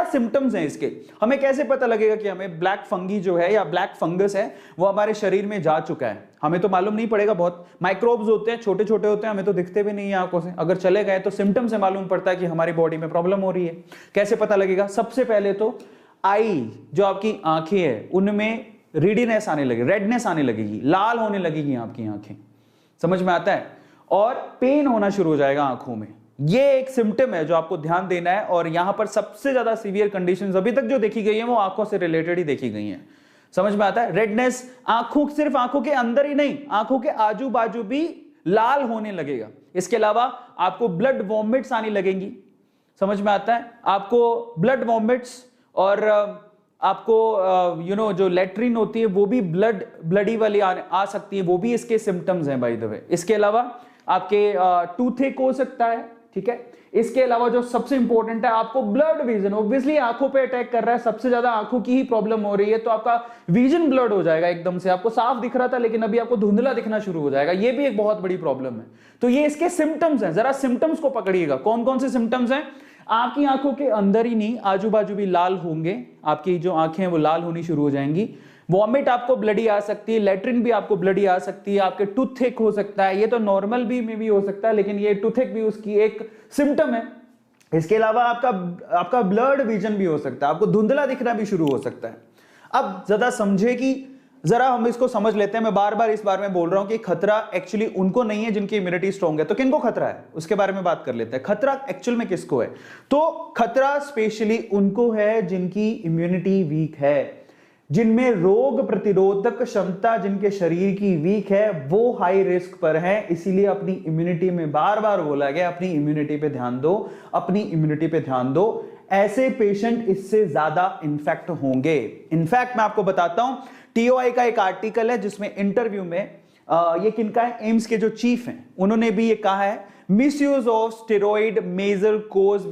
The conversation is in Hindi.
सिम्टम्स हैं इसके। हमें कैसे पता लगेगा कि हमें ब्लैक फंगी जो है या ब्लैक फंगस है वो हमारे शरीर में जा चुका है? हमें तो मालूम नहीं पड़ेगा, बहुत माइक्रोब्स होते हैं, छोटे छोटे होते हैं, हमें तो दिखते भी नहीं है आंखों से। अगर चले गए तो सिम्टम से मालूम पड़ता है कि हमारी बॉडी में प्रॉब्लम हो रही है। कैसे पता लगेगा? सबसे पहले तो आई, जो आपकी आंखें हैं उनमें रीडीनेस आने लगेगी, रेडनेस आने लगेगी, लाल होने लगेगी आपकी आंखें, समझ में आता है? और पेन होना शुरू हो जाएगा आंखों में। ये एक सिम्टम है जो आपको ध्यान देना है। और यहां पर सबसे ज्यादा सीवियर कंडीशंस अभी तक जो देखी गई है वो आंखों से रिलेटेड ही देखी गई हैं, समझ में आता है? रेडनेस आंखों, सिर्फ आंखों के अंदर ही नहीं, आंखों के आजू बाजू भी लाल होने लगेगा। इसके अलावा आपको ब्लड वॉमिट्स आने लगेंगी, समझ में आता है? आपको ब्लड वॉमिट्स और आपको जो लेट्रिन होती है वो भी ब्लडी वाली आ सकती है, वो भी इसके सिम्टम्स हैं बाय द वे। इसके अलावा आपके टूथेक हो सकता है, ठीक है? इसके अलावा जो सबसे इंपॉर्टेंट है, आपको ब्लड विजन, ऑब्वियसली आंखों पे अटैक कर रहा है, सबसे ज्यादा आंखों की ही प्रॉब्लम हो रही है, तो आपका विजन ब्लड हो जाएगा एकदम से। आपको साफ दिख रहा था लेकिन अभी आपको धुंधला दिखना शुरू हो जाएगा, ये भी एक बहुत बड़ी प्रॉब्लम है। तो ये इसके सिम्टम्स हैं, जरा सिम्टम्स को पकड़िएगा। कौन कौन से सिम्टम्स हैं? आपकी आंखों के अंदर ही नहीं, आजू बाजू भी लाल होंगे, आपकी जो आंखें हैं वो लाल होनी शुरू हो जाएंगी। वॉमिट आपको ब्लडी आ सकती है, लेट्रिन भी आपको ब्लडी आ सकती है, आपके टूथेक हो सकता है, ये तो नॉर्मल भी में भी हो सकता है लेकिन ये टूथेक भी उसकी एक सिम्टम है। इसके अलावा आपका ब्लड विजन भी हो सकता है, आपको धुंधला दिखना भी शुरू हो सकता है। अब ज्यादा समझे कि जरा हम इसको समझ लेते हैं। मैं बार बार इस बारे में बोल रहा हूं कि खतरा एक्चुअली उनको नहीं है जिनकी इम्यूनिटी स्ट्रांग है। तो किनको खतरा है उसके बारे में बात कर लेते हैं। खतरा एक्चुअल में किसको है? तो खतरा स्पेशली उनको है जिनकी इम्यूनिटी वीक है, जिनमें रोग प्रतिरोधक क्षमता जिनके शरीर की वीक है, वो हाई रिस्क पर है। इसीलिए अपनी इम्यूनिटी में बार बार बोला गया अपनी इम्यूनिटी पे ध्यान दो, अपनी इम्यूनिटी पे ध्यान दो। ऐसे पेशेंट इससे ज्यादा इन्फेक्ट होंगे। इनफैक्ट मैं आपको बताता हूं, टीओआई का एक आर्टिकल है जिसमें इंटरव्यू में ये किनका है, एम्स के जो चीफ हैं उन्होंने भी ये कहा है, misuse of steroid major cause